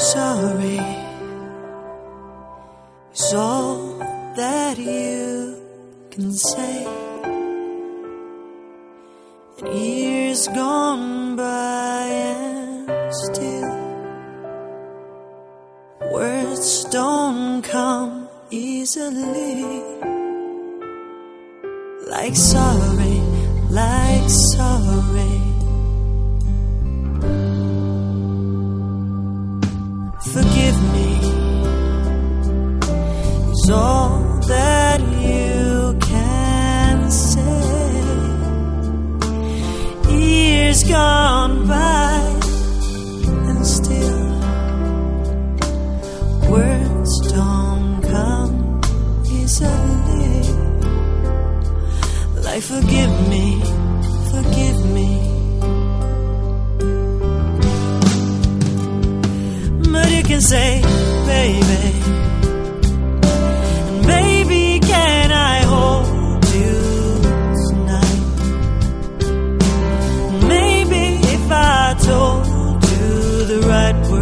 sorry is all that you can say. And years gone by and still words don't come easily. Like sorry, like sorry. Forgive me is all that you can say. Years gone by and still words don't come easily. Like forgive me, forgive me. But you can say, baby, and baby, can I hold you tonight? Maybe if I told you the right words,